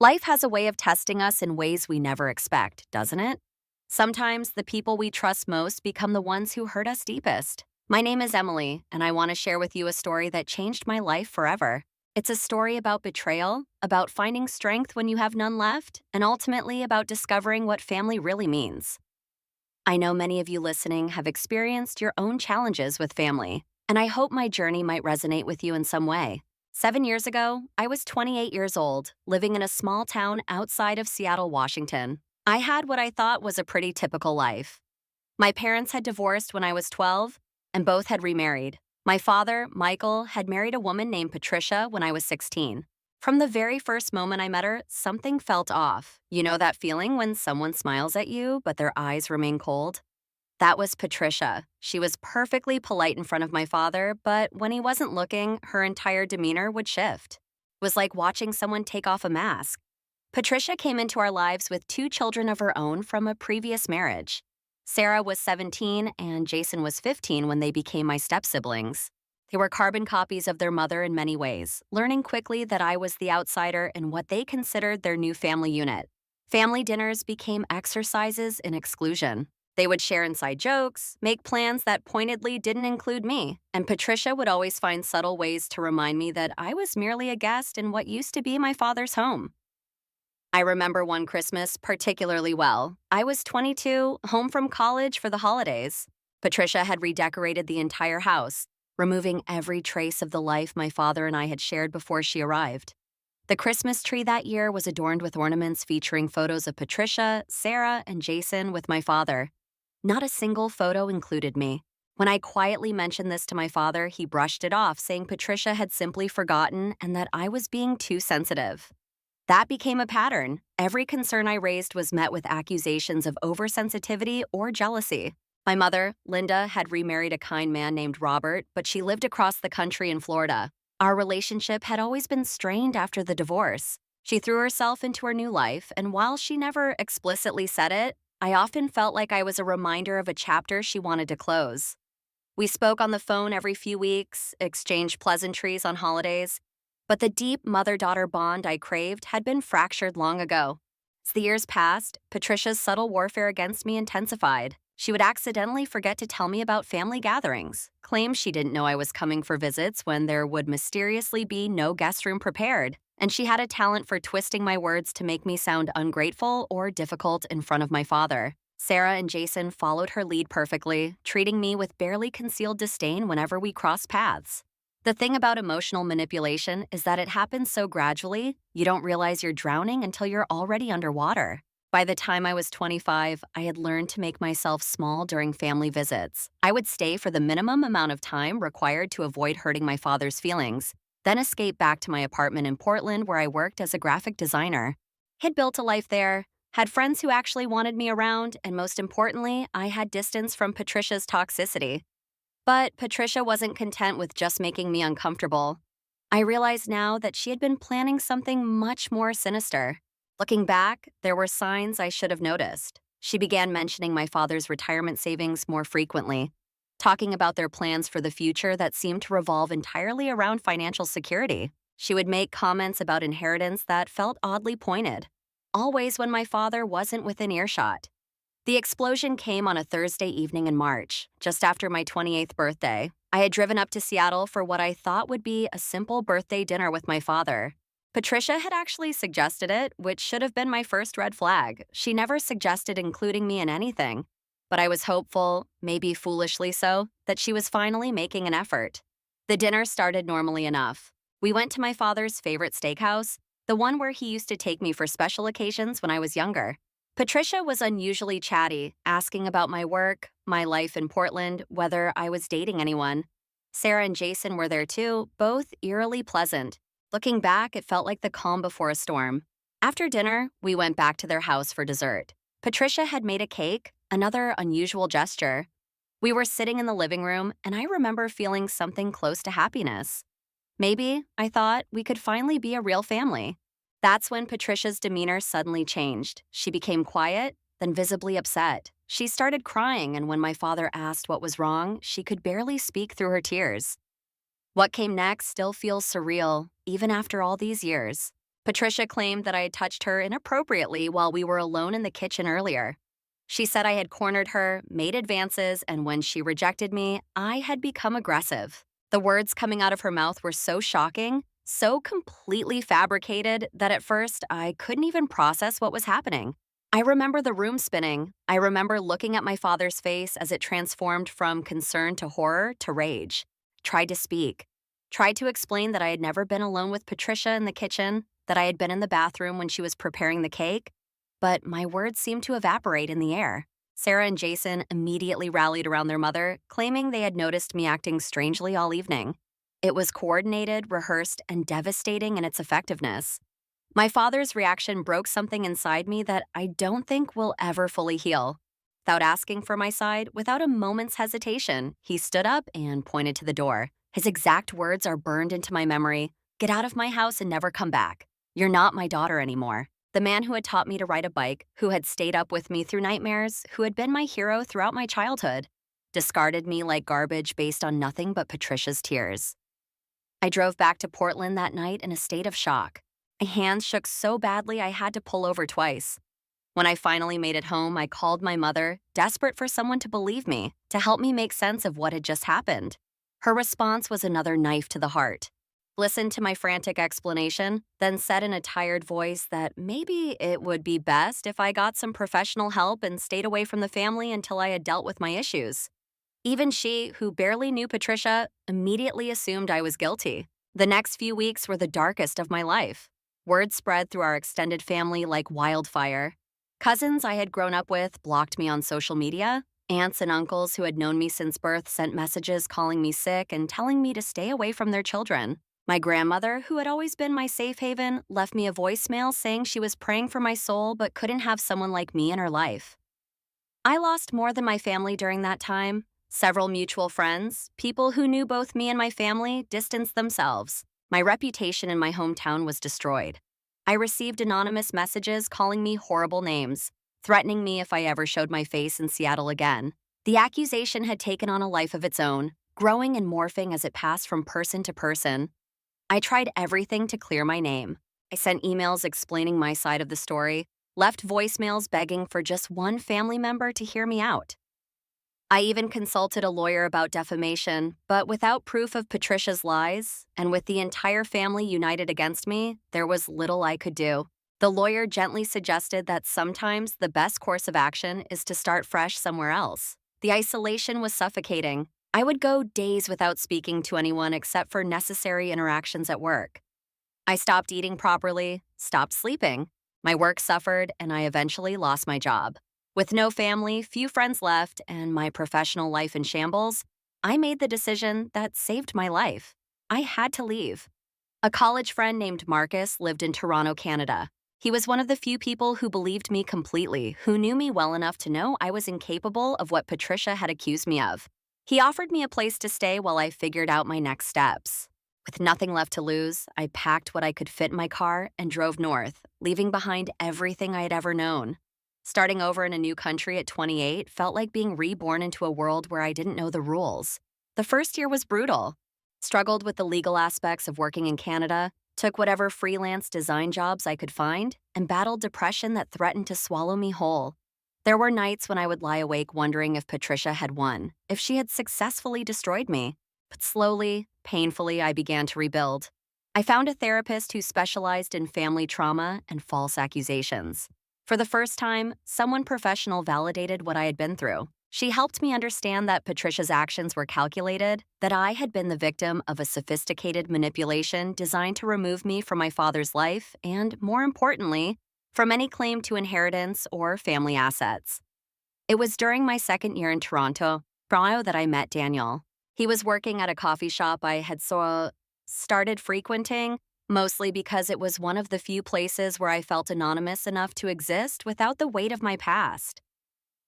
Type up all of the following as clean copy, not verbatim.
Life has a way of testing us in ways we never expect, doesn't it? Sometimes the people we trust most become the ones who hurt us deepest. My name is Emily, and I want to share with you a story that changed my life forever. It's a story about betrayal, about finding strength when you have none left, and ultimately about discovering what family really means. I know many of you listening have experienced your own challenges with family, and I hope my journey might resonate with you in some way. 7 years ago, I was 28 years old, living in a small town outside of Seattle, Washington. I had what I thought was a pretty typical life. My parents had divorced when I was 12, and both had remarried. My father, Michael, had married a woman named Patricia when I was 16. From the very first moment I met her, something felt off. You know that feeling when someone smiles at you, but their eyes remain cold? That was Patricia. She was perfectly polite in front of my father, but when he wasn't looking, her entire demeanor would shift. It was like watching someone take off a mask. Patricia came into our lives with two children of her own from a previous marriage. Sarah was 17 and Jason was 15 when they became my step-siblings. They were carbon copies of their mother in many ways, learning quickly that I was the outsider in what they considered their new family unit. Family dinners became exercises in exclusion. They would share inside jokes, make plans that pointedly didn't include me, and Patricia would always find subtle ways to remind me that I was merely a guest in what used to be my father's home. I remember one Christmas particularly well. I was 22, home from college for the holidays. Patricia had redecorated the entire house, removing every trace of the life my father and I had shared before she arrived. The Christmas tree that year was adorned with ornaments featuring photos of Patricia, Sarah, and Jason with my father. Not a single photo included me. When I quietly mentioned this to my father, he brushed it off, saying Patricia had simply forgotten and that I was being too sensitive. That became a pattern. Every concern I raised was met with accusations of oversensitivity or jealousy. My mother, Linda, had remarried a kind man named Robert, but she lived across the country in Florida. Our relationship had always been strained after the divorce. She threw herself into her new life, and while she never explicitly said it, I often felt like I was a reminder of a chapter she wanted to close. We spoke on the phone every few weeks, exchanged pleasantries on holidays, but the deep mother-daughter bond I craved had been fractured long ago. As the years passed, Patricia's subtle warfare against me intensified. She would accidentally forget to tell me about family gatherings, claim she didn't know I was coming for visits when there would mysteriously be no guest room prepared, and she had a talent for twisting my words to make me sound ungrateful or difficult in front of my father. Sarah and Jason followed her lead perfectly, treating me with barely concealed disdain whenever we crossed paths. The thing about emotional manipulation is that it happens so gradually, you don't realize you're drowning until you're already underwater. By the time I was 25, I had learned to make myself small during family visits. I would stay for the minimum amount of time required to avoid hurting my father's feelings, then escape back to my apartment in Portland where I worked as a graphic designer. Had built a life there, had friends who actually wanted me around, and most importantly, I had distance from Patricia's toxicity. But Patricia wasn't content with just making me uncomfortable. I realized now that she had been planning something much more sinister. Looking back, there were signs I should have noticed. She began mentioning my father's retirement savings more frequently, talking about their plans for the future that seemed to revolve entirely around financial security. She would make comments about inheritance that felt oddly pointed, always when my father wasn't within earshot. The explosion came on a Thursday evening in March, just after my 28th birthday. I had driven up to Seattle for what I thought would be a simple birthday dinner with my father. Patricia had actually suggested it, which should have been my first red flag. She never suggested including me in anything. But I was hopeful, maybe foolishly so, that she was finally making an effort. The dinner started normally enough. We went to my father's favorite steakhouse, the one where he used to take me for special occasions when I was younger. Patricia was unusually chatty, asking about my work, my life in Portland, whether I was dating anyone. Sarah and Jason were there too, both eerily pleasant. Looking back, it felt like the calm before a storm. After dinner, we went back to their house for dessert. Patricia had made a cake, another unusual gesture. We were sitting in the living room, and I remember feeling something close to happiness. Maybe, I thought, we could finally be a real family. That's when Patricia's demeanor suddenly changed. She became quiet, then visibly upset. She started crying, and when my father asked what was wrong, she could barely speak through her tears. What came next still feels surreal, even after all these years. Patricia claimed that I had touched her inappropriately while we were alone in the kitchen earlier. She said I had cornered her, made advances, and when she rejected me, I had become aggressive. The words coming out of her mouth were so shocking, so completely fabricated, that at first I couldn't even process what was happening. I remember the room spinning. I remember looking at my father's face as it transformed from concern to horror to rage. Tried to speak. Tried to explain that I had never been alone with Patricia in the kitchen, that I had been in the bathroom when she was preparing the cake, but my words seemed to evaporate in the air. Sarah and Jason immediately rallied around their mother, claiming they had noticed me acting strangely all evening. It was coordinated, rehearsed, and devastating in its effectiveness. My father's reaction broke something inside me that I don't think will ever fully heal. Without asking for my side, without a moment's hesitation, he stood up and pointed to the door. His exact words are burned into my memory. "Get out of my house and never come back. You're not my daughter anymore." The man who had taught me to ride a bike, who had stayed up with me through nightmares, who had been my hero throughout my childhood, discarded me like garbage based on nothing but Patricia's tears. I drove back to Portland that night in a state of shock. My hands shook so badly I had to pull over twice. When I finally made it home, I called my mother, desperate for someone to believe me, to help me make sense of what had just happened. Her response was another knife to the heart. Listened to my frantic explanation, then said in a tired voice that maybe it would be best if I got some professional help and stayed away from the family until I had dealt with my issues. Even she, who barely knew Patricia, immediately assumed I was guilty. The next few weeks were the darkest of my life. Word spread through our extended family like wildfire. Cousins I had grown up with blocked me on social media. Aunts and uncles who had known me since birth sent messages calling me sick and telling me to stay away from their children. My grandmother, who had always been my safe haven, left me a voicemail saying she was praying for my soul but couldn't have someone like me in her life. I lost more than my family during that time. Several mutual friends, people who knew both me and my family, distanced themselves. My reputation in my hometown was destroyed. I received anonymous messages calling me horrible names, threatening me if I ever showed my face in Seattle again. The accusation had taken on a life of its own, growing and morphing as it passed from person to person. I tried everything to clear my name. I sent emails explaining my side of the story, left voicemails begging for just one family member to hear me out. I even consulted a lawyer about defamation, but without proof of Patricia's lies, and with the entire family united against me, there was little I could do. The lawyer gently suggested that sometimes the best course of action is to start fresh somewhere else. The isolation was suffocating. I would go days without speaking to anyone except for necessary interactions at work. I stopped eating properly, stopped sleeping. My work suffered, and I eventually lost my job. With no family, few friends left, and my professional life in shambles, I made the decision that saved my life. I had to leave. A college friend named Marcus lived in Toronto, Canada. He was one of the few people who believed me completely, who knew me well enough to know I was incapable of what Patricia had accused me of. He offered me a place to stay while I figured out my next steps. With nothing left to lose, I packed what I could fit in my car and drove north, leaving behind everything I had ever known. Starting over in a new country at 28 felt like being reborn into a world where I didn't know the rules. The first year was brutal. Struggled with the legal aspects of working in Canada, took whatever freelance design jobs I could find, and battled depression that threatened to swallow me whole. There were nights when I would lie awake wondering if Patricia had won, if she had successfully destroyed me. But slowly, painfully, I began to rebuild. I found a therapist who specialized in family trauma and false accusations. For the first time, someone professional validated what I had been through. She helped me understand that Patricia's actions were calculated, that I had been the victim of a sophisticated manipulation designed to remove me from my father's life and, more importantly, from any claim to inheritance or family assets. It was during my second year in Toronto that I met Daniel. He was working at a coffee shop I had started frequenting, mostly because it was one of the few places where I felt anonymous enough to exist without the weight of my past.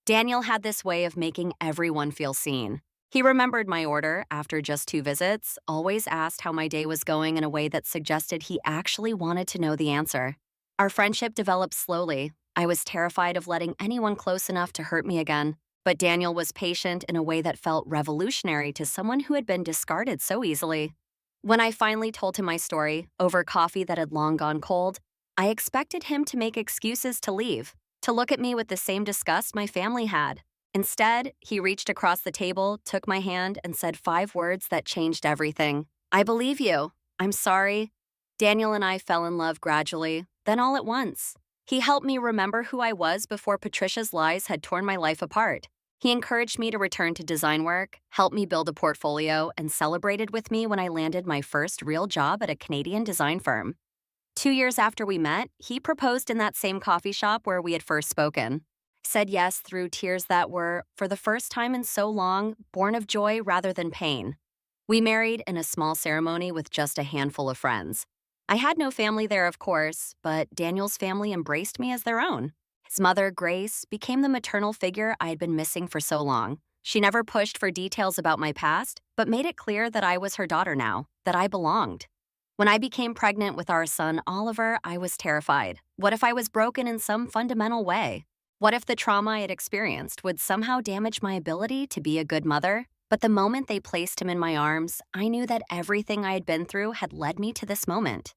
Daniel had this way of making everyone feel seen. He remembered my order after just 2 visits, always asked how my day was going in a way that suggested he actually wanted to know the answer. Our friendship developed slowly. I was terrified of letting anyone close enough to hurt me again, but Daniel was patient in a way that felt revolutionary to someone who had been discarded so easily. When I finally told him my story, over coffee that had long gone cold, I expected him to make excuses to leave, to look at me with the same disgust my family had. Instead, he reached across the table, took my hand, and said 5 words that changed everything. I believe you. I'm sorry. Daniel and I fell in love gradually, then all at once. He helped me remember who I was before Patricia's lies had torn my life apart. He encouraged me to return to design work, helped me build a portfolio, and celebrated with me when I landed my first real job at a Canadian design firm. 2 years after we met, he proposed in that same coffee shop where we had first spoken. Said yes through tears that were, for the first time in so long, born of joy rather than pain. We married in a small ceremony with just a handful of friends. I had no family there, of course, but Daniel's family embraced me as their own. His mother, Grace, became the maternal figure I had been missing for so long. She never pushed for details about my past, but made it clear that I was her daughter now, that I belonged. When I became pregnant with our son, Oliver, I was terrified. What if I was broken in some fundamental way? What if the trauma I had experienced would somehow damage my ability to be a good mother? But the moment they placed him in my arms, I knew that everything I had been through had led me to this moment.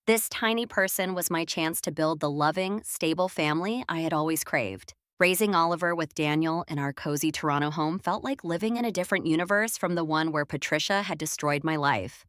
This tiny person was my chance to build the loving, stable family I had always craved. Raising Oliver with Daniel in our cozy Toronto home felt like living in a different universe from the one where Patricia had destroyed my life.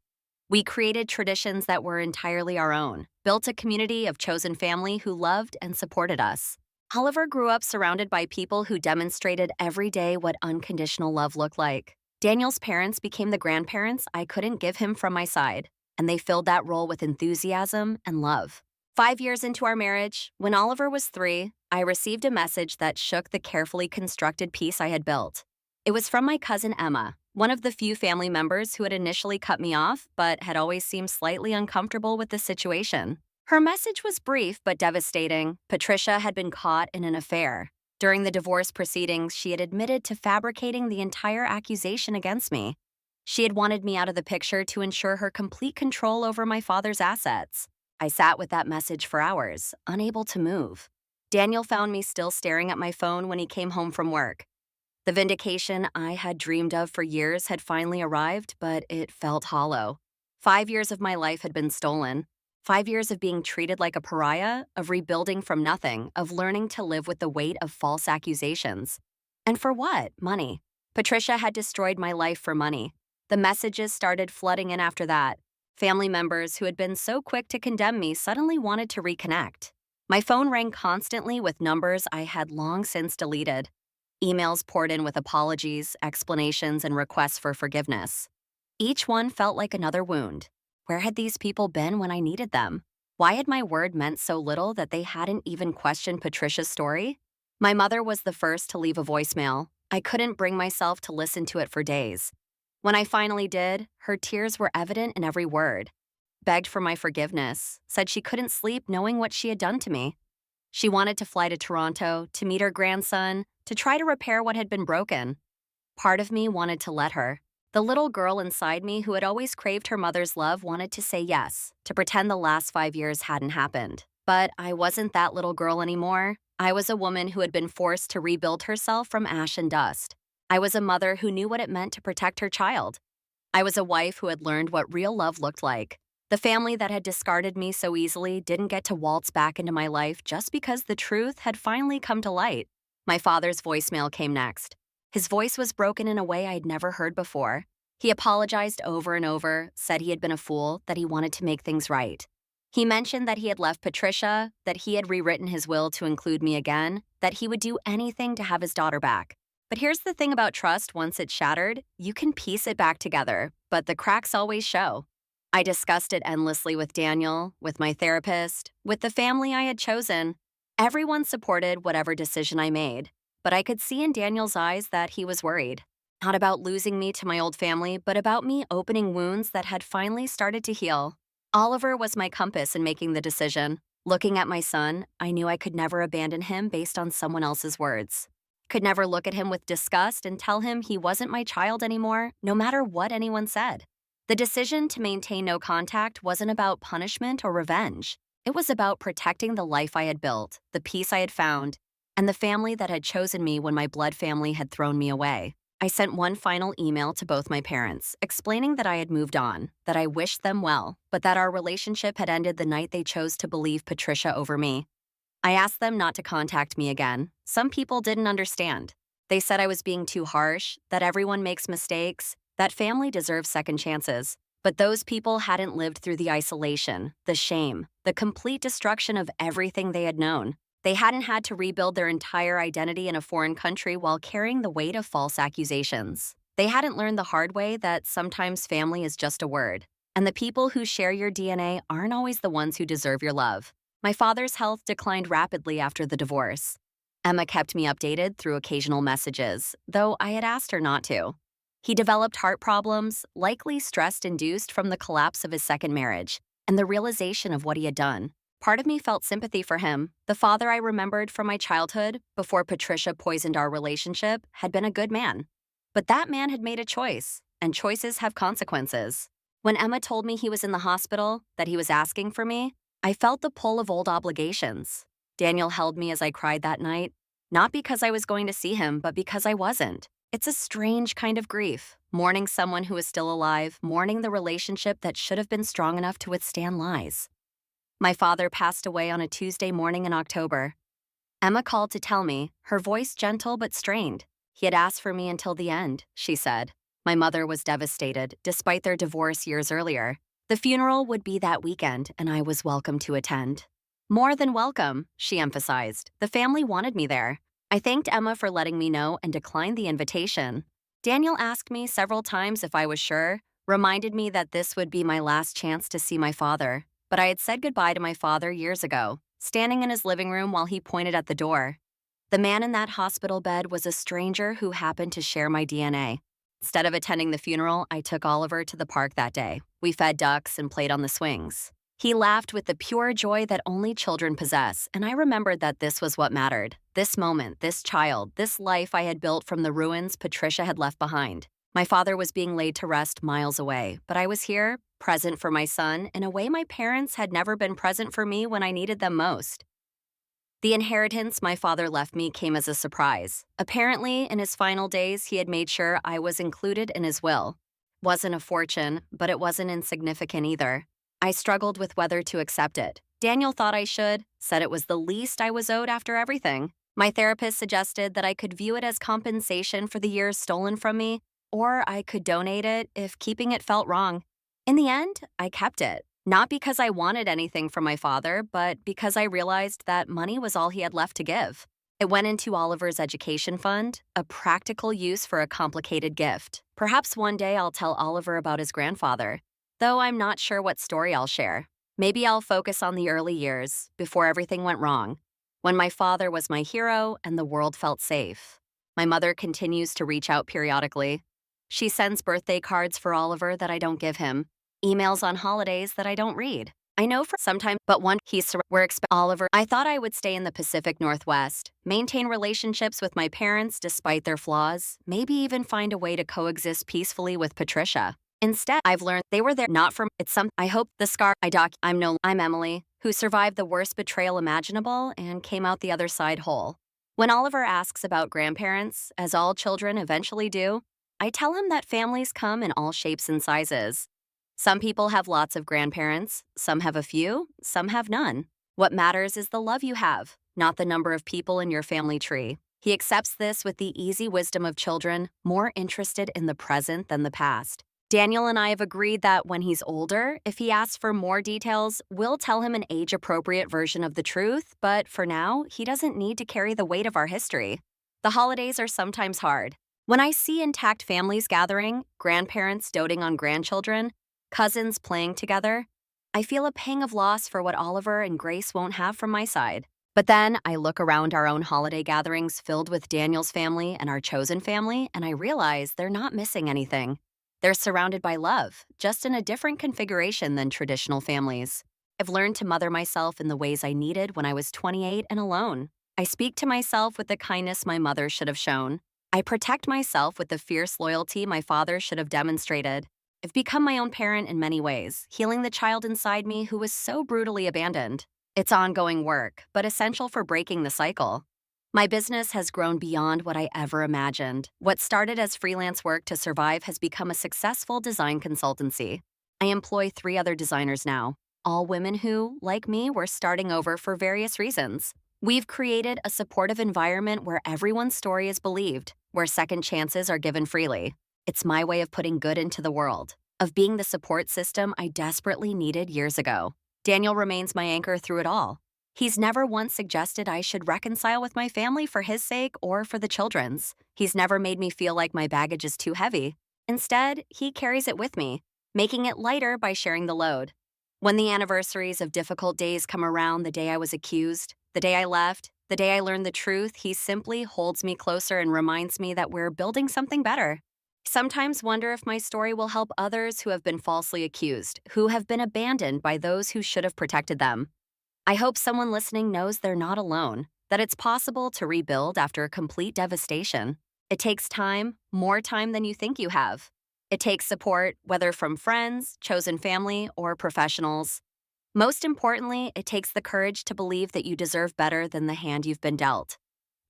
We created traditions that were entirely our own, built a community of chosen family who loved and supported us. Oliver grew up surrounded by people who demonstrated every day what unconditional love looked like. Daniel's parents became the grandparents I couldn't give him from my side, and they filled that role with enthusiasm and love. 5 years into our marriage, when Oliver was 3, I received a message that shook the carefully constructed peace I had built. It was from my cousin Emma, one of the few family members who had initially cut me off but had always seemed slightly uncomfortable with the situation. Her message was brief but devastating. Patricia had been caught in an affair. During the divorce proceedings, she had admitted to fabricating the entire accusation against me. She had wanted me out of the picture to ensure her complete control over my father's assets. I sat with that message for hours, unable to move. Daniel found me still staring at my phone when he came home from work. The vindication I had dreamed of for years had finally arrived, but it felt hollow. 5 years of my life had been stolen. 5 years of being treated like a pariah, of rebuilding from nothing, of learning to live with the weight of false accusations. And for what? Money. Patricia had destroyed my life for money. The messages started flooding in after that. Family members who had been so quick to condemn me suddenly wanted to reconnect. My phone rang constantly with numbers I had long since deleted. Emails poured in with apologies, explanations, and requests for forgiveness. Each one felt like another wound. Where had these people been when I needed them? Why had my word meant so little that they hadn't even questioned Patricia's story? My mother was the first to leave a voicemail. I couldn't bring myself to listen to it for days. When I finally did, her tears were evident in every word. Begged for my forgiveness, said she couldn't sleep knowing what she had done to me. She wanted to fly to Toronto, to meet her grandson, to try to repair what had been broken. Part of me wanted to let her. The little girl inside me who had always craved her mother's love wanted to say yes, to pretend the last 5 years hadn't happened. But I wasn't that little girl anymore. I was a woman who had been forced to rebuild herself from ash and dust. I was a mother who knew what it meant to protect her child. I was a wife who had learned what real love looked like. The family that had discarded me so easily didn't get to waltz back into my life just because the truth had finally come to light. My father's voicemail came next. His voice was broken in a way I'd never heard before. He apologized over and over, said he had been a fool, that he wanted to make things right. He mentioned that he had left Patricia, that he had rewritten his will to include me again, that he would do anything to have his daughter back. But here's the thing about trust: once it's shattered, you can piece it back together, but the cracks always show. I discussed it endlessly with Daniel, with my therapist, with the family I had chosen. Everyone supported whatever decision I made, but I could see in Daniel's eyes that he was worried. Not about losing me to my old family, but about me opening wounds that had finally started to heal. Oliver was my compass in making the decision. Looking at my son, I knew I could never abandon him based on someone else's words. Could never look at him with disgust and tell him he wasn't my child anymore, no matter what anyone said. The decision to maintain no contact wasn't about punishment or revenge. It was about protecting the life I had built, the peace I had found, and the family that had chosen me when my blood family had thrown me away. I sent one final email to both my parents, explaining that I had moved on, that I wished them well, but that our relationship had ended the night they chose to believe Patricia over me. I asked them not to contact me again. Some people didn't understand. They said I was being too harsh, that everyone makes mistakes, that family deserves second chances. But those people hadn't lived through the isolation, the shame, the complete destruction of everything they had known. They hadn't had to rebuild their entire identity in a foreign country while carrying the weight of false accusations. They hadn't learned the hard way that sometimes family is just a word, and the people who share your DNA aren't always the ones who deserve your love. My father's health declined rapidly after the divorce. Emma kept me updated through occasional messages, though I had asked her not to. He developed heart problems, likely stress-induced from the collapse of his second marriage, and the realization of what he had done. Part of me felt sympathy for him. The father I remembered from my childhood, before Patricia poisoned our relationship, had been a good man. But that man had made a choice, and choices have consequences. When Emma told me he was in the hospital, that he was asking for me, I felt the pull of old obligations. Daniel held me as I cried that night, not because I was going to see him, but because I wasn't. It's a strange kind of grief, mourning someone who is still alive, mourning the relationship that should have been strong enough to withstand lies. My father passed away on a Tuesday morning in October. Emma called to tell me, her voice gentle but strained. He had asked for me until the end, she said. My mother was devastated, despite their divorce years earlier. The funeral would be that weekend, and I was welcome to attend. More than welcome, she emphasized. The family wanted me there. I thanked Emma for letting me know and declined the invitation. Daniel asked me several times if I was sure, reminded me that this would be my last chance to see my father. But I had said goodbye to my father years ago, standing in his living room while he pointed at the door. The man in that hospital bed was a stranger who happened to share my DNA. Instead of attending the funeral, I took Oliver to the park that day. We fed ducks and played on the swings. He laughed with the pure joy that only children possess, and I remembered that this was what mattered. This moment, this child, this life I had built from the ruins Patricia had left behind. My father was being laid to rest miles away, but I was here, present for my son, in a way my parents had never been present for me when I needed them most. The inheritance my father left me came as a surprise. Apparently, in his final days, he had made sure I was included in his will. Wasn't a fortune, but it wasn't insignificant either. I struggled with whether to accept it. Daniel thought I should, said it was the least I was owed after everything. My therapist suggested that I could view it as compensation for the years stolen from me, or I could donate it if keeping it felt wrong. In the end, I kept it. Not because I wanted anything from my father, but because I realized that money was all he had left to give. It went into Oliver's education fund, a practical use for a complicated gift. Perhaps one day I'll tell Oliver about his grandfather, though I'm not sure what story I'll share. Maybe I'll focus on the early years, before everything went wrong, when my father was my hero and the world felt safe. My mother continues to reach out periodically. She sends birthday cards for Oliver that I don't give him, emails on holidays that I don't read. I know for sometimes, but one Oliver. I thought I would stay in the Pacific Northwest, maintain relationships with my parents despite their flaws, maybe even find a way to coexist peacefully with Patricia. Instead, I've learned they were there not for it's some. I hope the scar I'm Emily, who survived the worst betrayal imaginable and came out the other side whole. When Oliver asks about grandparents, as all children eventually do, I tell him that families come in all shapes and sizes. Some people have lots of grandparents, some have a few, some have none. What matters is the love you have, not the number of people in your family tree. He accepts this with the easy wisdom of children, more interested in the present than the past. Daniel and I have agreed that when he's older, if he asks for more details, we'll tell him an age-appropriate version of the truth, but for now, he doesn't need to carry the weight of our history. The holidays are sometimes hard. When I see intact families gathering, grandparents doting on grandchildren, cousins playing together, I feel a pang of loss for what Oliver and Grace won't have from my side. But then I look around our own holiday gatherings filled with Daniel's family and our chosen family, and I realize they're not missing anything. They're surrounded by love, just in a different configuration than traditional families. I've learned to mother myself in the ways I needed when I was 28 and alone. I speak to myself with the kindness my mother should have shown. I protect myself with the fierce loyalty my father should have demonstrated. I've become my own parent in many ways, healing the child inside me who was so brutally abandoned. It's ongoing work, but essential for breaking the cycle. My business has grown beyond what I ever imagined. What started as freelance work to survive has become a successful design consultancy. I employ 3 other designers now, all women who, like me, were starting over for various reasons. We've created a supportive environment where everyone's story is believed, where second chances are given freely. It's my way of putting good into the world, of being the support system I desperately needed years ago. Daniel remains my anchor through it all. He's never once suggested I should reconcile with my family for his sake or for the children's. He's never made me feel like my baggage is too heavy. Instead, he carries it with me, making it lighter by sharing the load. When the anniversaries of difficult days come around, the day I was accused, the day I left, the day I learned the truth, he simply holds me closer and reminds me that we're building something better. Sometimes wonder if my story will help others who have been falsely accused, who have been abandoned by those who should have protected them. I hope someone listening knows they're not alone, that it's possible to rebuild after a complete devastation. It takes time, more time than you think you have. It takes support, whether from friends, chosen family, or professionals. Most importantly, it takes the courage to believe that you deserve better than the hand you've been dealt.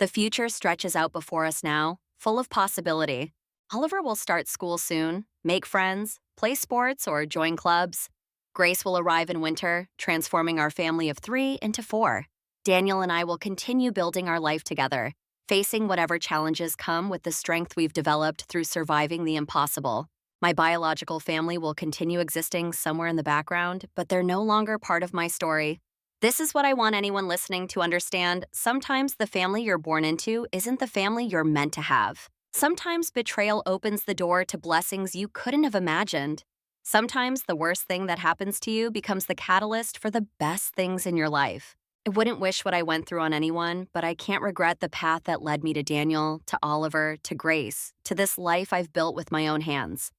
The future stretches out before us now, full of possibility. Oliver will start school soon, make friends, play sports, or join clubs. Grace will arrive in winter, transforming our family of 3 into 4. Daniel and I will continue building our life together, facing whatever challenges come with the strength we've developed through surviving the impossible. My biological family will continue existing somewhere in the background, but they're no longer part of my story. This is what I want anyone listening to understand. Sometimes the family you're born into isn't the family you're meant to have. Sometimes betrayal opens the door to blessings you couldn't have imagined. Sometimes the worst thing that happens to you becomes the catalyst for the best things in your life. I wouldn't wish what I went through on anyone, but I can't regret the path that led me to Daniel, to Oliver, to Grace, to this life I've built with my own hands.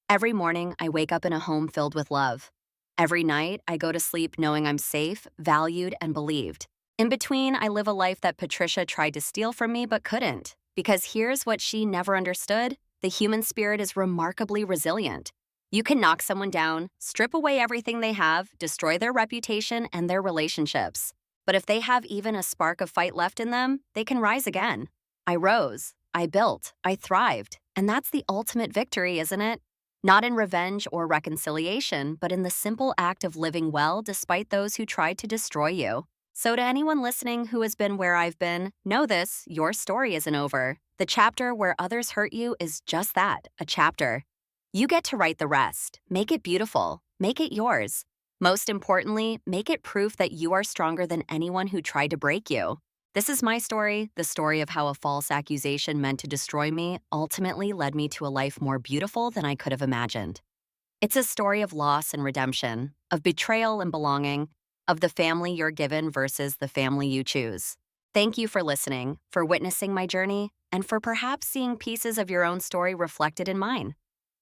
Every morning, I wake up in a home filled with love. Every night, I go to sleep knowing I'm safe, valued, and believed. In between, I live a life that Patricia tried to steal from me but couldn't. Because here's what she never understood: the human spirit is remarkably resilient. You can knock someone down, strip away everything they have, destroy their reputation and their relationships. But if they have even a spark of fight left in them, they can rise again. I rose, I built, I thrived, and that's the ultimate victory, isn't it? Not in revenge or reconciliation, but in the simple act of living well despite those who tried to destroy you. So to anyone listening who has been where I've been, know this: your story isn't over. The chapter where others hurt you is just that, a chapter. You get to write the rest. Make it beautiful. Make it yours. Most importantly, make it proof that you are stronger than anyone who tried to break you. This is my story, the story of how a false accusation meant to destroy me ultimately led me to a life more beautiful than I could have imagined. It's a story of loss and redemption, of betrayal and belonging, of the family you're given versus the family you choose. Thank you for listening, for witnessing my journey, and for perhaps seeing pieces of your own story reflected in mine.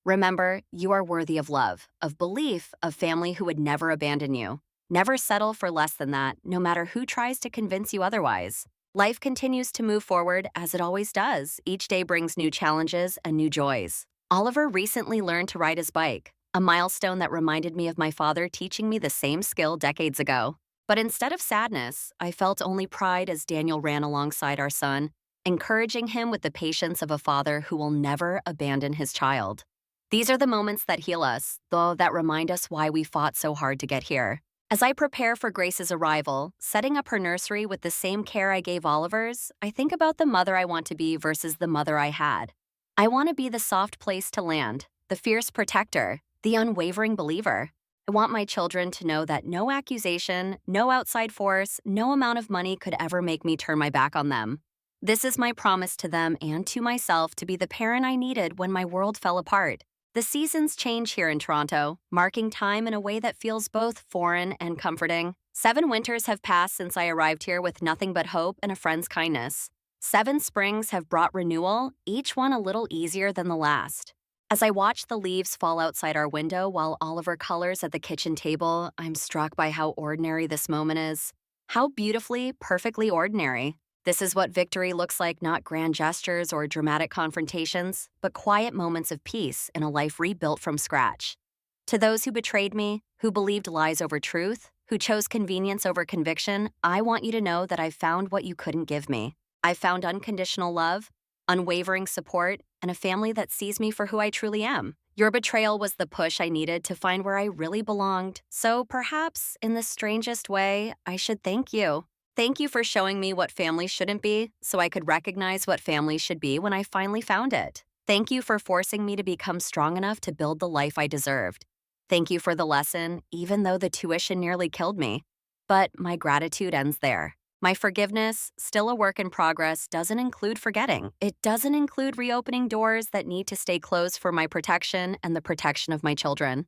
Remember, you are worthy of love, of belief, of family who would never abandon you. Never settle for less than that, no matter who tries to convince you otherwise. Life continues to move forward as it always does. Each day brings new challenges and new joys. Oliver recently learned to ride his bike, a milestone that reminded me of my father teaching me the same skill decades ago. But instead of sadness, I felt only pride as Daniel ran alongside our son, encouraging him with the patience of a father who will never abandon his child. These are the moments that heal us, though, that remind us why we fought so hard to get here. As I prepare for Grace's arrival, setting up her nursery with the same care I gave Oliver's, I think about the mother I want to be versus the mother I had. I want to be the soft place to land, the fierce protector, the unwavering believer. I want my children to know that no accusation, no outside force, no amount of money could ever make me turn my back on them. This is my promise to them and to myself to be the parent I needed when my world fell apart. The seasons change here in Toronto, marking time in a way that feels both foreign and comforting. 7 winters have passed since I arrived here with nothing but hope and a friend's kindness. 7 springs have brought renewal, each one a little easier than the last. As I watch the leaves fall outside our window while Oliver colors at the kitchen table, I'm struck by how ordinary this moment is. How beautifully, perfectly ordinary. This is what victory looks like: not grand gestures or dramatic confrontations, but quiet moments of peace in a life rebuilt from scratch. To those who betrayed me, who believed lies over truth, who chose convenience over conviction, I want you to know that I've found what you couldn't give me. I found unconditional love, unwavering support, and a family that sees me for who I truly am. Your betrayal was the push I needed to find where I really belonged. So perhaps, in the strangest way, I should thank you. Thank you for showing me what family shouldn't be so I could recognize what family should be when I finally found it. Thank you for forcing me to become strong enough to build the life I deserved. Thank you for the lesson, even though the tuition nearly killed me. But my gratitude ends there. My forgiveness, still a work in progress, doesn't include forgetting. It doesn't include reopening doors that need to stay closed for my protection and the protection of my children.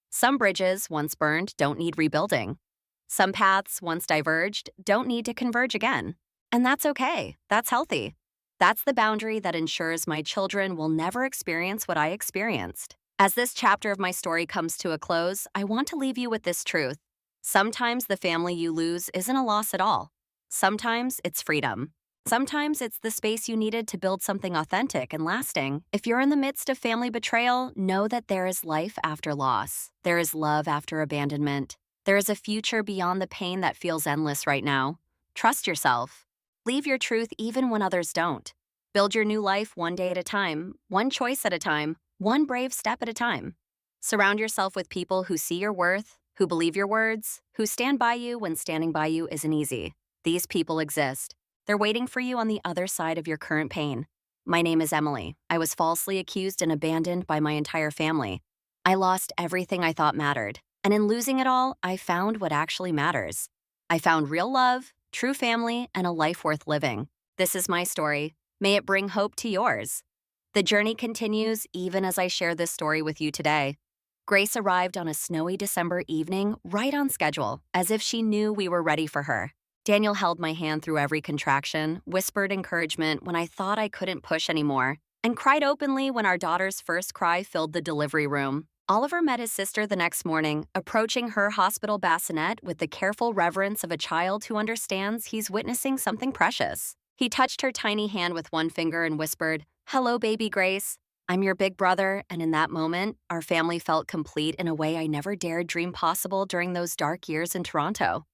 Some bridges, once burned, don't need rebuilding. Some paths, once diverged, don't need to converge again. And that's okay. That's healthy. That's the boundary that ensures my children will never experience what I experienced. As this chapter of my story comes to a close, I want to leave you with this truth. Sometimes the family you lose isn't a loss at all. Sometimes it's freedom. Sometimes it's the space you needed to build something authentic and lasting. If you're in the midst of family betrayal, know that there is life after loss. There is love after abandonment. There is a future beyond the pain that feels endless right now. Trust yourself. Leave your truth even when others don't. Build your new life one day at a time, one choice at a time, one brave step at a time. Surround yourself with people who see your worth, who believe your words, who stand by you when standing by you isn't easy. These people exist. They're waiting for you on the other side of your current pain. My name is Emily. I was falsely accused and abandoned by my entire family. I lost everything I thought mattered. And in losing it all, I found what actually matters. I found real love, true family, and a life worth living. This is my story. May it bring hope to yours. The journey continues even as I share this story with you today. Grace arrived on a snowy December evening, right on schedule, as if she knew we were ready for her. Daniel held my hand through every contraction, whispered encouragement when I thought I couldn't push anymore, and cried openly when our daughter's first cry filled the delivery room. Oliver met his sister the next morning, approaching her hospital bassinet with the careful reverence of a child who understands he's witnessing something precious. He touched her tiny hand with one finger and whispered, "Hello, baby Grace. I'm your big brother," and in that moment, our family felt complete in a way I never dared dream possible during those dark years in Toronto.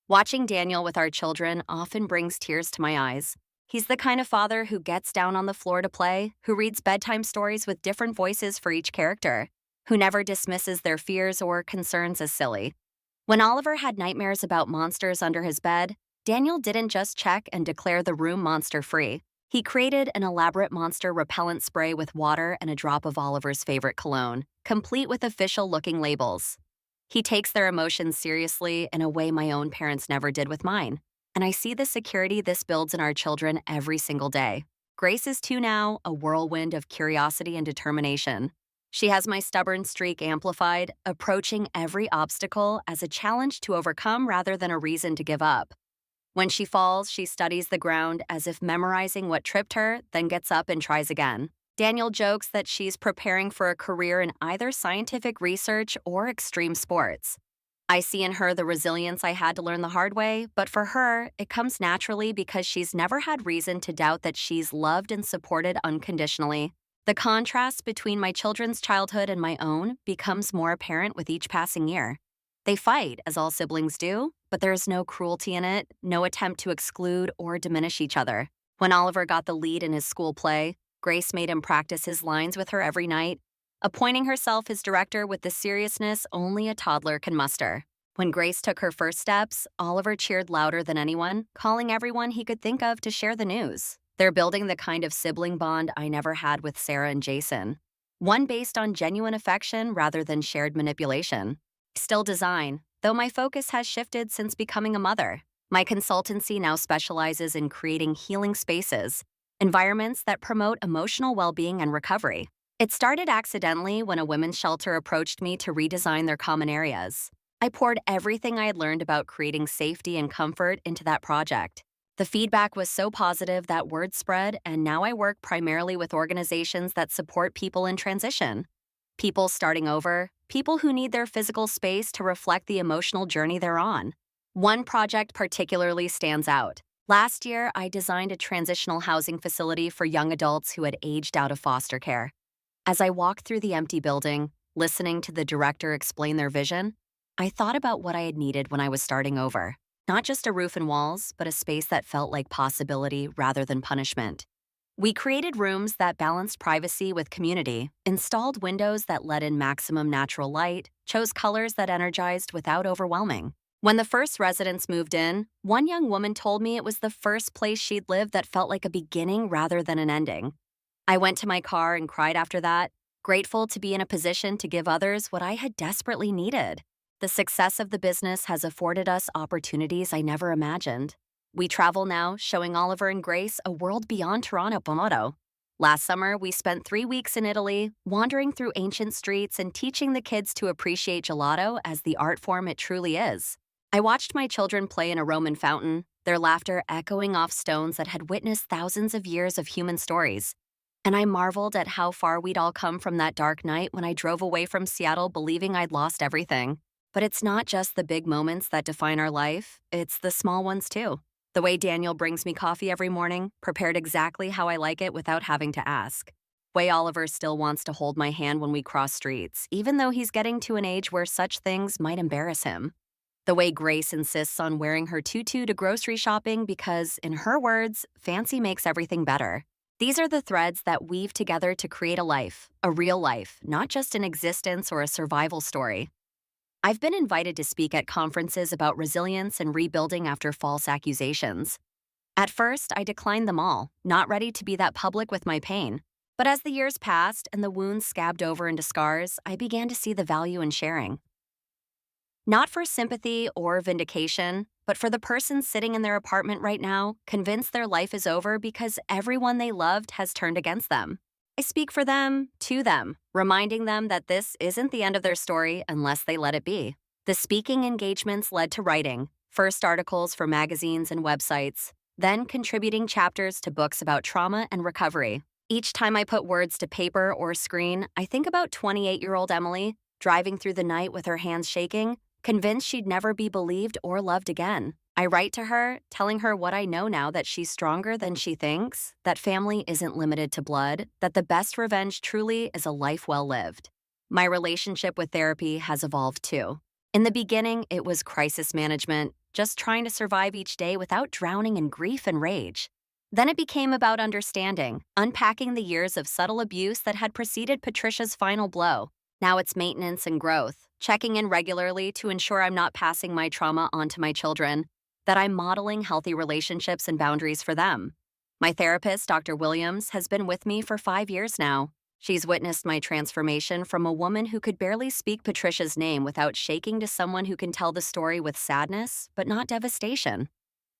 Watching Daniel with our children often brings tears to my eyes. He's the kind of father who gets down on the floor to play, who reads bedtime stories with different voices for each character, who never dismisses their fears or concerns as silly. When Oliver had nightmares about monsters under his bed, Daniel didn't just check and declare the room monster-free. He created an elaborate monster repellent spray with water and a drop of Oliver's favorite cologne, complete with official-looking labels. He takes their emotions seriously in a way my own parents never did with mine. And I see the security this builds in our children every single day. Grace is 2 now, a whirlwind of curiosity and determination. She has my stubborn streak amplified, approaching every obstacle as a challenge to overcome rather than a reason to give up. When she falls, she studies the ground as if memorizing what tripped her, then gets up and tries again. Daniel jokes that she's preparing for a career in either scientific research or extreme sports. I see in her the resilience I had to learn the hard way, but for her, it comes naturally because she's never had reason to doubt that she's loved and supported unconditionally. The contrast between my children's childhood and my own becomes more apparent with each passing year. They fight, as all siblings do, but there's no cruelty in it, no attempt to exclude or diminish each other. When Oliver got the lead in his school play, Grace made him practice his lines with her every night, appointing herself his director with the seriousness only a toddler can muster. When Grace took her first steps, Oliver cheered louder than anyone, calling everyone he could think of to share the news. They're building the kind of sibling bond I never had with Sarah and Jason, one based on genuine affection rather than shared manipulation. Still design, though my focus has shifted since becoming a mother. My consultancy now specializes in creating healing spaces, environments that promote emotional well-being and recovery. It started accidentally when a women's shelter approached me to redesign their common areas. I poured everything I had learned about creating safety and comfort into that project. The feedback was so positive that word spread, and now I work primarily with organizations that support people in transition. People starting over, people who need their physical space to reflect the emotional journey they're on. One project particularly stands out. Last year, I designed a transitional housing facility for young adults who had aged out of foster care. As I walked through the empty building, listening to the director explain their vision, I thought about what I had needed when I was starting over. Not just a roof and walls, but a space that felt like possibility rather than punishment. We created rooms that balanced privacy with community, installed windows that let in maximum natural light, chose colors that energized without overwhelming. When the first residents moved in, one young woman told me it was the first place she'd lived that felt like a beginning rather than an ending. I went to my car and cried after that, grateful to be in a position to give others what I had desperately needed. The success of the business has afforded us opportunities I never imagined. We travel now, showing Oliver and Grace a world beyond Toronto Pomoto. Last summer, we spent 3 weeks in Italy, wandering through ancient streets and teaching the kids to appreciate gelato as the art form it truly is. I watched my children play in a Roman fountain, their laughter echoing off stones that had witnessed thousands of years of human stories. And I marveled at how far we'd all come from that dark night when I drove away from Seattle believing I'd lost everything. But it's not just the big moments that define our life, it's the small ones too. The way Daniel brings me coffee every morning, prepared exactly how I like it without having to ask. Way Oliver still wants to hold my hand when we cross streets, even though he's getting to an age where such things might embarrass him. The way Grace insists on wearing her tutu to grocery shopping because, in her words, fancy makes everything better. These are the threads that weave together to create a real life, not just an existence or a survival story. I've been invited to speak at conferences about resilience and rebuilding after false accusations. At first, I declined them all, not ready to be that public with my pain. But as the years passed and the wounds scabbed over into scars, I began to see the value in sharing. Not for sympathy or vindication, but for the person sitting in their apartment right now, convinced their life is over because everyone they loved has turned against them. I speak for them, to them, reminding them that this isn't the end of their story unless they let it be. The speaking engagements led to writing, first articles for magazines and websites, then contributing chapters to books about trauma and recovery. Each time I put words to paper or screen, I think about 28-year-old Emily, driving through the night with her hands shaking, convinced she'd never be believed or loved again. I write to her, telling her what I know now, that she's stronger than she thinks, that family isn't limited to blood, that the best revenge truly is a life well lived. My relationship with therapy has evolved too. In the beginning, it was crisis management, just trying to survive each day without drowning in grief and rage. Then it became about understanding, unpacking the years of subtle abuse that had preceded Patricia's final blow. Now it's maintenance and growth, checking in regularly to ensure I'm not passing my trauma onto my children, that I'm modeling healthy relationships and boundaries for them. My therapist, Dr. Williams, has been with me for 5 years now. She's witnessed my transformation from a woman who could barely speak Patricia's name without shaking to someone who can tell the story with sadness, but not devastation.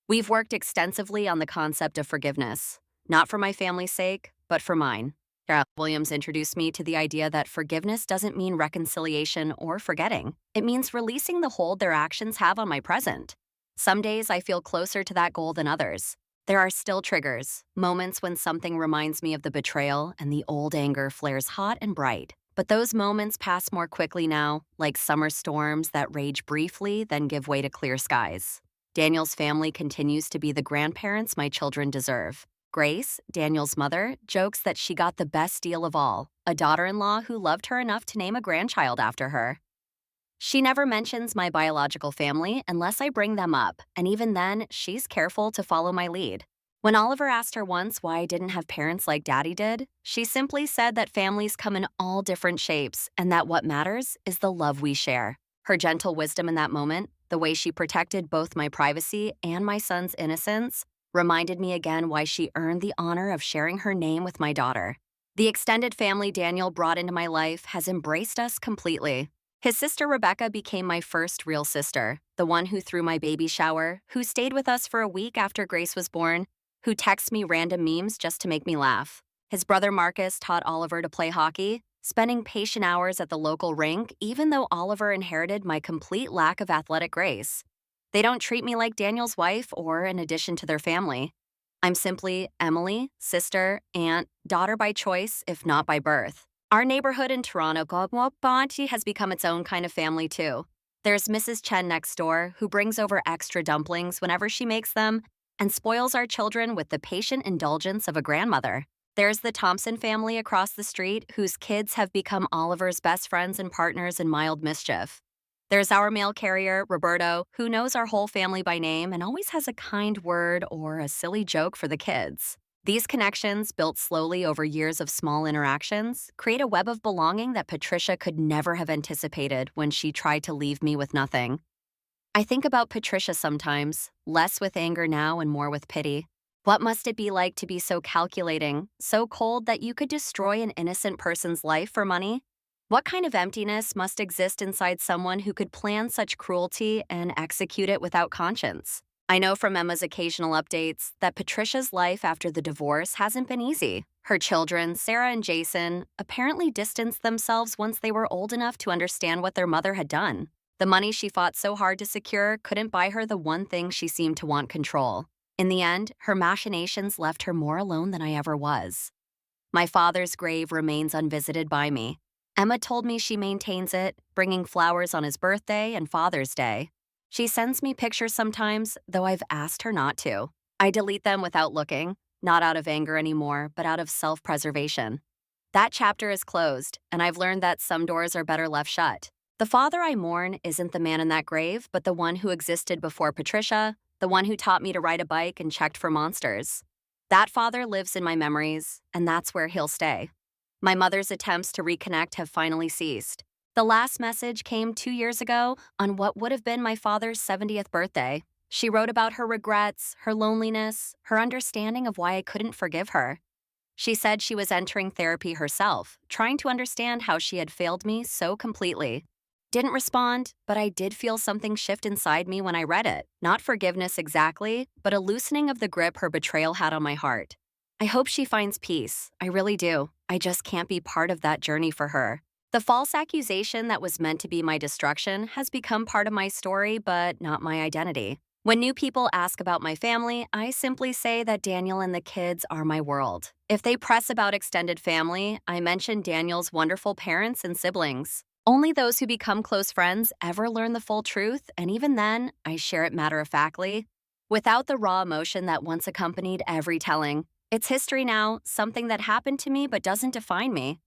We've worked extensively on the concept of forgiveness, not for my family's sake, but for mine. Dr. Williams introduced me to the idea that forgiveness doesn't mean reconciliation or forgetting. It means releasing the hold their actions have on my present. Some days I feel closer to that goal than others. There are still triggers, moments when something reminds me of the betrayal and the old anger flares hot and bright. But those moments pass more quickly now, like summer storms that rage briefly then give way to clear skies. Daniel's family continues to be the grandparents my children deserve. Grace, Daniel's mother, jokes that she got the best deal of all, a daughter-in-law who loved her enough to name a grandchild after her. She never mentions my biological family unless I bring them up, and even then, she's careful to follow my lead. When Oliver asked her once why I didn't have parents like Daddy did, she simply said that families come in all different shapes and that what matters is the love we share. Her gentle wisdom in that moment, the way she protected both my privacy and my son's innocence, reminded me again why she earned the honor of sharing her name with my daughter. The extended family Daniel brought into my life has embraced us completely. His sister Rebecca became my first real sister, the one who threw my baby shower, who stayed with us for a week after Grace was born, who texts me random memes just to make me laugh. His brother Marcus taught Oliver to play hockey, spending patient hours at the local rink, even though Oliver inherited my complete lack of athletic grace. They don't treat me like Daniel's wife or an addition to their family. I'm simply Emily, sister, aunt, daughter by choice, if not by birth. Our neighborhood in Toronto has become its own kind of family, too. There's Mrs. Chen next door, who brings over extra dumplings whenever she makes them and spoils our children with the patient indulgence of a grandmother. There's the Thompson family across the street, whose kids have become Oliver's best friends and partners in mild mischief. There's our mail carrier, Roberto, who knows our whole family by name and always has a kind word or a silly joke for the kids. These connections, built slowly over years of small interactions, create a web of belonging that Patricia could never have anticipated when she tried to leave me with nothing. I think about Patricia sometimes, less with anger now and more with pity. What must it be like to be so calculating, so cold that you could destroy an innocent person's life for money? What kind of emptiness must exist inside someone who could plan such cruelty and execute it without conscience? I know from Emma's occasional updates that Patricia's life after the divorce hasn't been easy. Her children, Sarah and Jason, apparently distanced themselves once they were old enough to understand what their mother had done. The money she fought so hard to secure couldn't buy her the one thing she seemed to want: control. In the end, her machinations left her more alone than I ever was. My father's grave remains unvisited by me. Emma told me she maintains it, bringing flowers on his birthday and Father's Day. She sends me pictures sometimes, though I've asked her not to. I delete them without looking, not out of anger anymore, but out of self-preservation. That chapter is closed, and I've learned that some doors are better left shut. The father I mourn isn't the man in that grave, but the one who existed before Patricia, the one who taught me to ride a bike and checked for monsters. That father lives in my memories, and that's where he'll stay. My mother's attempts to reconnect have finally ceased. The last message came 2 years ago on what would have been my father's 70th birthday. She wrote about her regrets, her loneliness, her understanding of why I couldn't forgive her. She said she was entering therapy herself, trying to understand how she had failed me so completely. Didn't respond, but I did feel something shift inside me when I read it. Not forgiveness exactly, but a loosening of the grip her betrayal had on my heart. I hope she finds peace. I really do. I just can't be part of that journey for her. The false accusation that was meant to be my destruction has become part of my story, but not my identity. When new people ask about my family, I simply say that Daniel and the kids are my world. If they press about extended family, I mention Daniel's wonderful parents and siblings. Only those who become close friends ever learn the full truth, and even then, I share it matter-of-factly, without the raw emotion that once accompanied every telling. It's history now, something that happened to me but doesn't define me.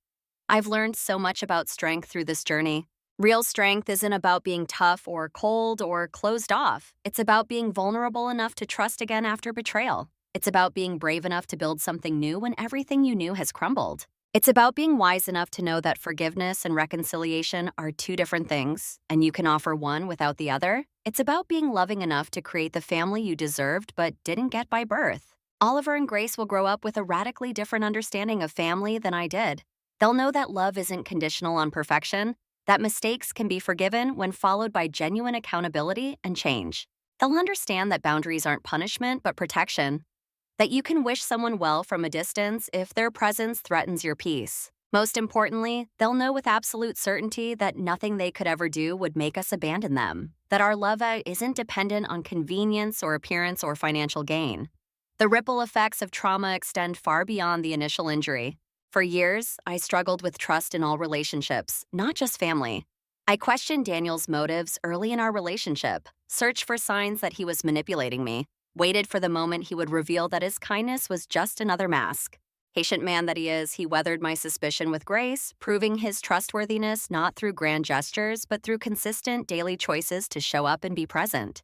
I've learned so much about strength through this journey. Real strength isn't about being tough or cold or closed off. It's about being vulnerable enough to trust again after betrayal. It's about being brave enough to build something new when everything you knew has crumbled. It's about being wise enough to know that forgiveness and reconciliation are two different things, and you can offer one without the other. It's about being loving enough to create the family you deserved but didn't get by birth. Oliver and Grace will grow up with a radically different understanding of family than I did. They'll know that love isn't conditional on perfection, that mistakes can be forgiven when followed by genuine accountability and change. They'll understand that boundaries aren't punishment but protection, that you can wish someone well from a distance if their presence threatens your peace. Most importantly, they'll know with absolute certainty that nothing they could ever do would make us abandon them, that our love isn't dependent on convenience or appearance or financial gain. The ripple effects of trauma extend far beyond the initial injury. For years, I struggled with trust in all relationships, not just family. I questioned Daniel's motives early in our relationship, searched for signs that he was manipulating me, waited for the moment he would reveal that his kindness was just another mask. Patient man that he is, he weathered my suspicion with grace, proving his trustworthiness not through grand gestures, but through consistent daily choices to show up and be present.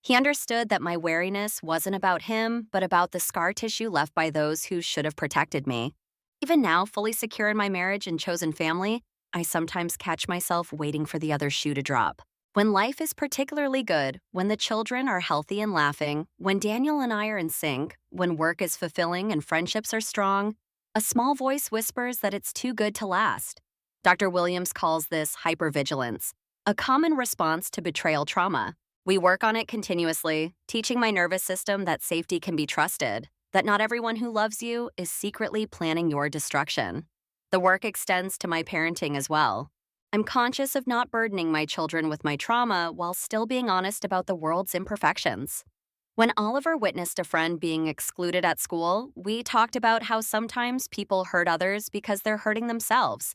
He understood that my wariness wasn't about him, but about the scar tissue left by those who should have protected me. Even now, fully secure in my marriage and chosen family, I sometimes catch myself waiting for the other shoe to drop. When life is particularly good, when the children are healthy and laughing, when Daniel and I are in sync, when work is fulfilling and friendships are strong, a small voice whispers that it's too good to last. Dr. Williams calls this hypervigilance, a common response to betrayal trauma. We work on it continuously, teaching my nervous system that safety can be trusted, that not everyone who loves you is secretly planning your destruction. The work extends to my parenting as well. I'm conscious of not burdening my children with my trauma while still being honest about the world's imperfections. When Oliver witnessed a friend being excluded at school, we talked about how sometimes people hurt others because they're hurting themselves.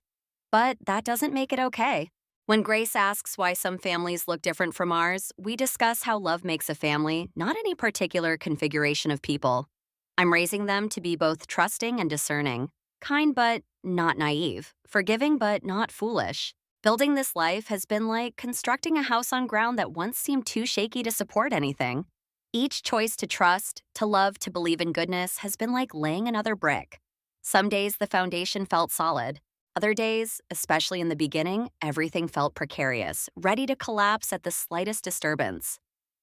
But that doesn't make it okay. When Grace asks why some families look different from ours, we discuss how love makes a family, not any particular configuration of people. I'm raising them to be both trusting and discerning, kind but not naive, forgiving but not foolish. Building this life has been like constructing a house on ground that once seemed too shaky to support anything. Each choice to trust, to love, to believe in goodness has been like laying another brick. Some days the foundation felt solid. Other days, especially in the beginning, everything felt precarious, ready to collapse at the slightest disturbance.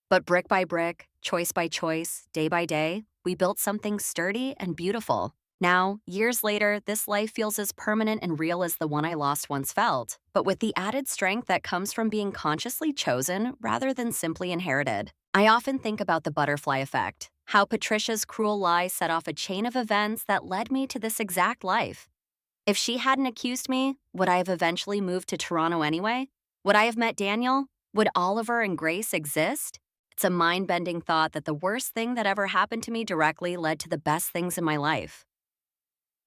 But brick by brick, choice by choice, day by day, we built something sturdy and beautiful. Now, years later, this life feels as permanent and real as the one I lost once felt, but with the added strength that comes from being consciously chosen rather than simply inherited. I often think about the butterfly effect, how Patricia's cruel lie set off a chain of events that led me to this exact life. If she hadn't accused me, would I have eventually moved to Toronto anyway? Would I have met Daniel? Would Oliver and Grace exist? It's a mind-bending thought that the worst thing that ever happened to me directly led to the best things in my life.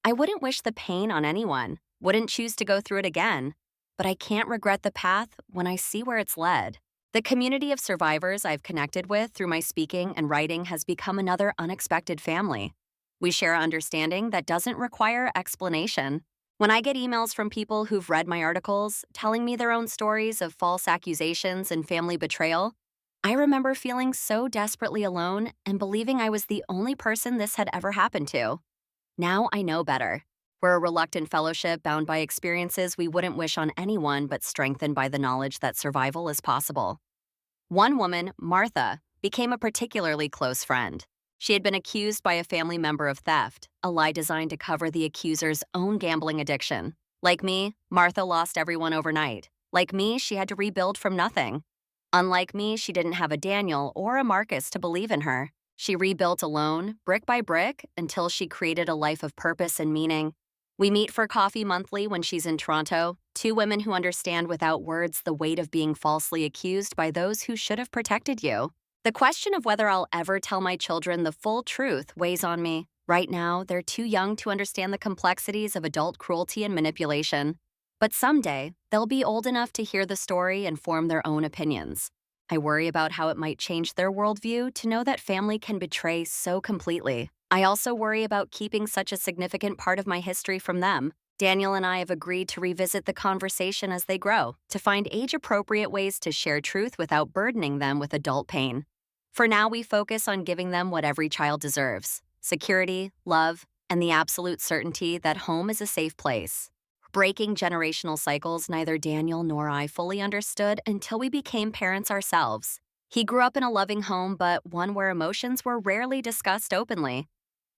I wouldn't wish the pain on anyone, wouldn't choose to go through it again, but I can't regret the path when I see where it's led. The community of survivors I've connected with through my speaking and writing has become another unexpected family. We share understanding that doesn't require explanation. When I get emails from people who've read my articles, telling me their own stories of false accusations and family betrayal, I remember feeling so desperately alone and believing I was the only person this had ever happened to. Now I know better. We're a reluctant fellowship bound by experiences we wouldn't wish on anyone but strengthened by the knowledge that survival is possible. One woman, Martha, became a particularly close friend. She had been accused by a family member of theft, a lie designed to cover the accuser's own gambling addiction. Like me, Martha lost everyone overnight. Like me, she had to rebuild from nothing. Unlike me, she didn't have a Daniel or a Marcus to believe in her. She rebuilt alone, brick by brick, until she created a life of purpose and meaning. We meet for coffee monthly when she's in Toronto, two women who understand without words the weight of being falsely accused by those who should have protected you. The question of whether I'll ever tell my children the full truth weighs on me. Right now, they're too young to understand the complexities of adult cruelty and manipulation. But someday, they'll be old enough to hear the story and form their own opinions. I worry about how it might change their worldview to know that family can betray so completely. I also worry about keeping such a significant part of my history from them. Daniel and I have agreed to revisit the conversation as they grow, to find age-appropriate ways to share truth without burdening them with adult pain. For now, we focus on giving them what every child deserves: security, love, and the absolute certainty that home is a safe place. Breaking generational cycles neither Daniel nor I fully understood until we became parents ourselves. He grew up in a loving home, but one where emotions were rarely discussed openly.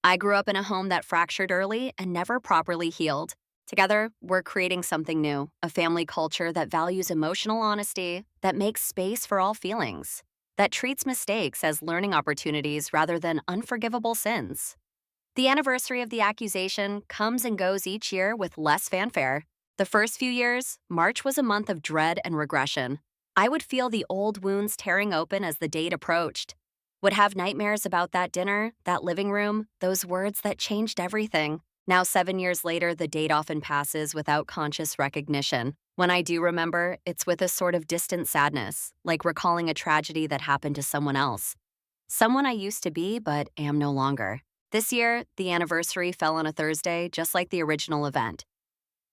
I grew up in a home that fractured early and never properly healed. Together, we're creating something new, a family culture that values emotional honesty, that makes space for all feelings, that treats mistakes as learning opportunities rather than unforgivable sins. The anniversary of the accusation comes and goes each year with less fanfare. The first few years, March was a month of dread and regression. I would feel the old wounds tearing open as the date approached. Would have nightmares about that dinner, that living room, those words that changed everything. Now, 7 years later, the date often passes without conscious recognition. When I do remember, it's with a sort of distant sadness, like recalling a tragedy that happened to someone else. Someone I used to be, but am no longer. This year, the anniversary fell on a Thursday, just like the original event.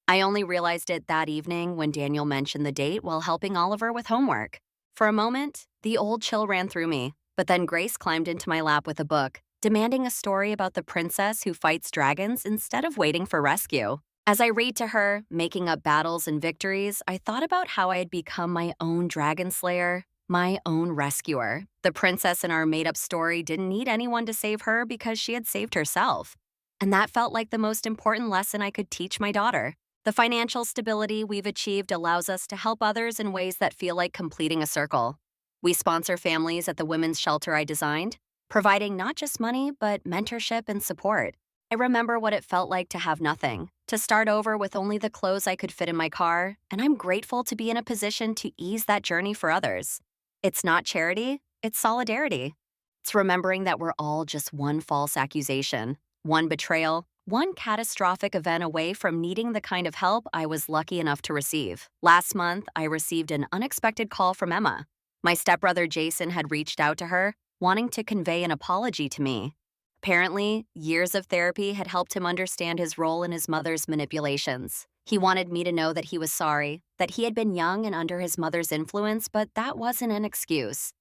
I only realized it that evening when Daniel mentioned the date while helping Oliver with homework. For a moment, the old chill ran through me, but then Grace climbed into my lap with a book, demanding a story about the princess who fights dragons instead of waiting for rescue. As I read to her, making up battles and victories, I thought about how I had become my own dragon slayer, my own rescuer. The princess in our made-up story didn't need anyone to save her because she had saved herself. And that felt like the most important lesson I could teach my daughter. The financial stability we've achieved allows us to help others in ways that feel like completing a circle. We sponsor families at the women's shelter I designed, providing not just money, but mentorship and support. I remember what it felt like to have nothing, to start over with only the clothes I could fit in my car, and I'm grateful to be in a position to ease that journey for others. It's not charity, it's solidarity. It's remembering that we're all just one false accusation, one betrayal, one catastrophic event away from needing the kind of help I was lucky enough to receive. Last month, I received an unexpected call from Emma. My stepbrother Jason had reached out to her, wanting to convey an apology to me. Apparently, years of therapy had helped him understand his role in his mother's manipulations. He wanted me to know that he was sorry, that he had been young and under his mother's influence, but that wasn't an excuse.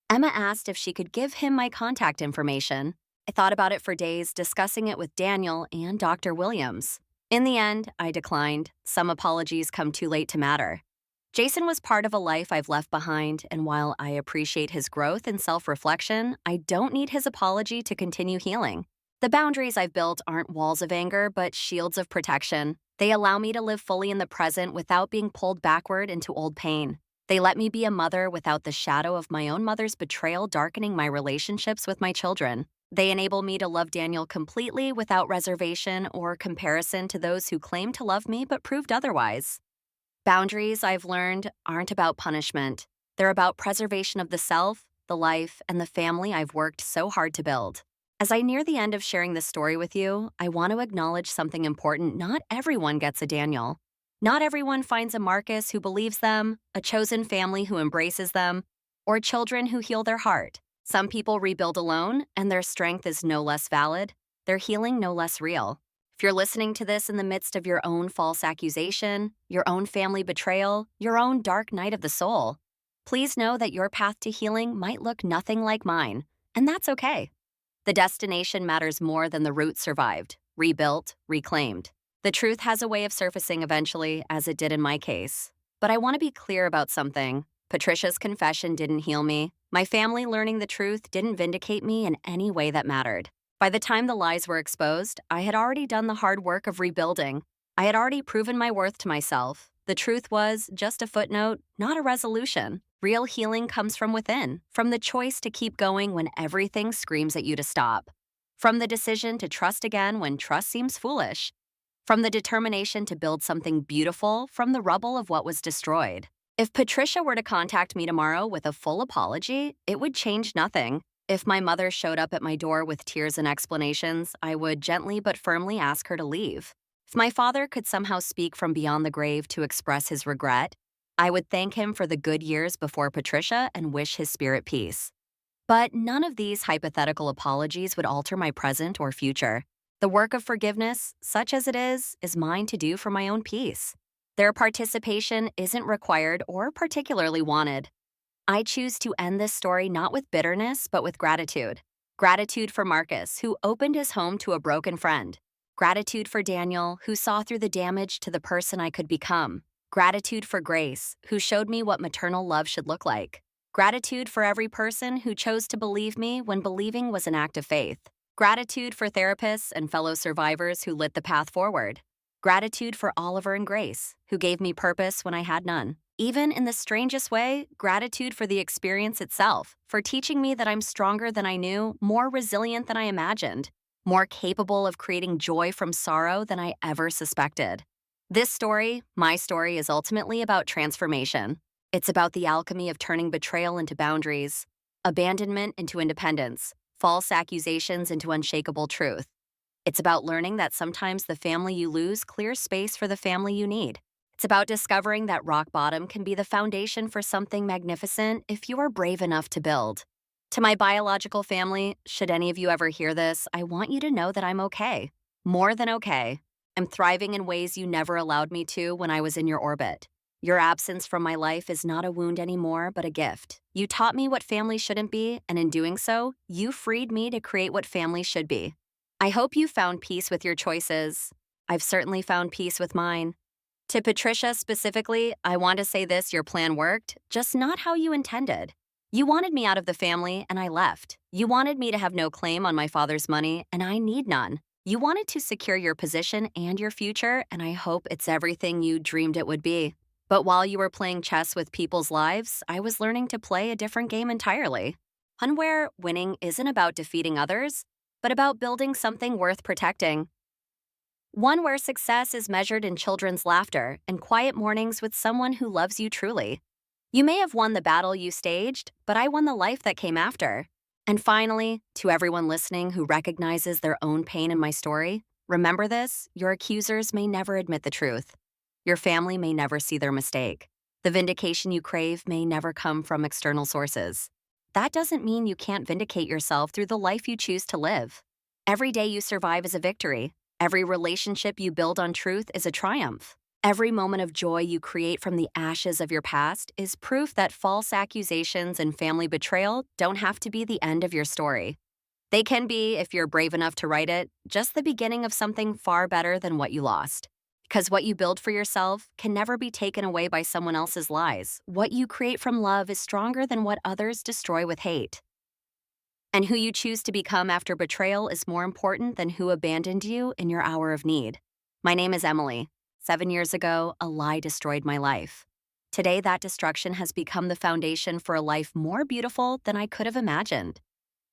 Emma asked if she could give him my contact information. I thought about it for days, discussing it with Daniel and Dr. Williams. In the end, I declined. Some apologies come too late to matter. Jason was part of a life I've left behind, and while I appreciate his growth and self-reflection, I don't need his apology to continue healing. The boundaries I've built aren't walls of anger, but shields of protection. They allow me to live fully in the present without being pulled backward into old pain. They let me be a mother without the shadow of my own mother's betrayal darkening my relationships with my children. They enable me to love Daniel completely without reservation or comparison to those who claim to love me but proved otherwise. Boundaries, I've learned, aren't about punishment. They're about preservation of the self, the life, and the family I've worked so hard to build. As I near the end of sharing this story with you, I want to acknowledge something important. Not everyone gets a Daniel. Not everyone finds a Marcus who believes them, a chosen family who embraces them, or children who heal their heart. Some people rebuild alone, and their strength is no less valid, their healing no less real. If you're listening to this in the midst of your own false accusation, your own family betrayal, your own dark night of the soul, please know that your path to healing might look nothing like mine, and that's okay. The destination matters more than the route survived, rebuilt, reclaimed. The truth has a way of surfacing eventually, as it did in my case. But I want to be clear about something. Patricia's confession didn't heal me. My family learning the truth didn't vindicate me in any way that mattered. By the time the lies were exposed, I had already done the hard work of rebuilding. I had already proven my worth to myself. The truth was just a footnote, not a resolution. Real healing comes from within, from the choice to keep going when everything screams at you to stop, from the decision to trust again when trust seems foolish, from the determination to build something beautiful from the rubble of what was destroyed. If Patricia were to contact me tomorrow with a full apology, it would change nothing. If my mother showed up at my door with tears and explanations, I would gently but firmly ask her to leave. If my father could somehow speak from beyond the grave to express his regret, I would thank him for the good years before Patricia and wish his spirit peace. But none of these hypothetical apologies would alter my present or future. The work of forgiveness, such as it is mine to do for my own peace. Their participation isn't required or particularly wanted. I choose to end this story not with bitterness, but with gratitude. Gratitude for Marcus, who opened his home to a broken friend. Gratitude for Daniel, who saw through the damage to the person I could become. Gratitude for Grace, who showed me what maternal love should look like. Gratitude for every person who chose to believe me when believing was an act of faith. Gratitude for therapists and fellow survivors who lit the path forward. Gratitude for Oliver and Grace, who gave me purpose when I had none. Even in the strangest way, gratitude for the experience itself, for teaching me that I'm stronger than I knew, more resilient than I imagined, more capable of creating joy from sorrow than I ever suspected. This story, my story, is ultimately about transformation. It's about the alchemy of turning betrayal into boundaries, abandonment into independence, false accusations into unshakable truth. It's about learning that sometimes the family you lose clears space for the family you need. It's about discovering that rock bottom can be the foundation for something magnificent if you are brave enough to build. To my biological family, should any of you ever hear this, I want you to know that I'm okay. More than okay. I'm thriving in ways you never allowed me to when I was in your orbit. Your absence from my life is not a wound anymore, but a gift. You taught me what family shouldn't be, and in doing so, you freed me to create what family should be. I hope you found peace with your choices. I've certainly found peace with mine. To Patricia specifically, I want to say this: your plan worked, just not how you intended. You wanted me out of the family, and I left. You wanted me to have no claim on my father's money, and I need none. You wanted to secure your position and your future, and I hope it's everything you dreamed it would be. But while you were playing chess with people's lives, I was learning to play a different game entirely. One where winning isn't about defeating others, but about building something worth protecting. One where success is measured in children's laughter and quiet mornings with someone who loves you truly. You may have won the battle you staged, but I won the life that came after. And finally, to everyone listening who recognizes their own pain in my story, remember this: your accusers may never admit the truth. Your family may never see their mistake. The vindication you crave may never come from external sources. That doesn't mean you can't vindicate yourself through the life you choose to live. Every day you survive is a victory. Every relationship you build on truth is a triumph. Every moment of joy you create from the ashes of your past is proof that false accusations and family betrayal don't have to be the end of your story. They can be, if you're brave enough to write it, just the beginning of something far better than what you lost. Because what you build for yourself can never be taken away by someone else's lies. What you create from love is stronger than what others destroy with hate. And who you choose to become after betrayal is more important than who abandoned you in your hour of need. My name is Emily. 7 years ago, a lie destroyed my life. Today, that destruction has become the foundation for a life more beautiful than I could have imagined.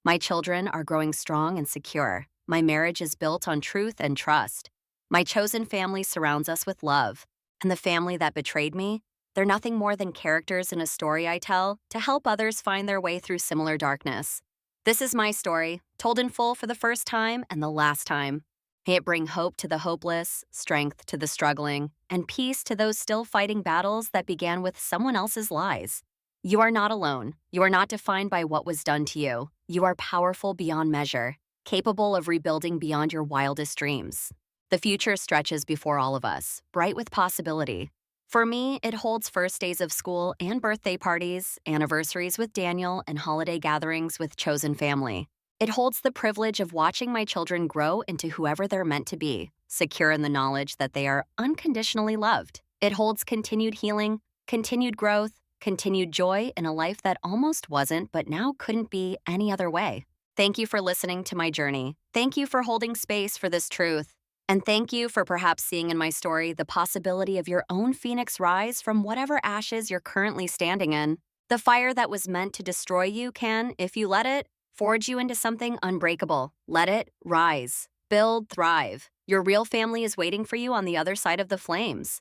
My children are growing strong and secure. My marriage is built on truth and trust. My chosen family surrounds us with love. And the family that betrayed me, they're nothing more than characters in a story I tell to help others find their way through similar darkness. This is my story, told in full for the first time and the last time. May it bring hope to the hopeless, strength to the struggling, and peace to those still fighting battles that began with someone else's lies. You are not alone. You are not defined by what was done to you. You are powerful beyond measure, capable of rebuilding beyond your wildest dreams. The future stretches before all of us, bright with possibility. For me, it holds first days of school and birthday parties, anniversaries with Daniel, and holiday gatherings with chosen family. It holds the privilege of watching my children grow into whoever they're meant to be, secure in the knowledge that they are unconditionally loved. It holds continued healing, continued growth, continued joy in a life that almost wasn't but now couldn't be any other way. Thank you for listening to my journey. Thank you for holding space for this truth. And thank you for perhaps seeing in my story the possibility of your own phoenix rise from whatever ashes you're currently standing in. The fire that was meant to destroy you can, if you let it, forge you into something unbreakable. Let it rise. Build, thrive. Your real family is waiting for you on the other side of the flames.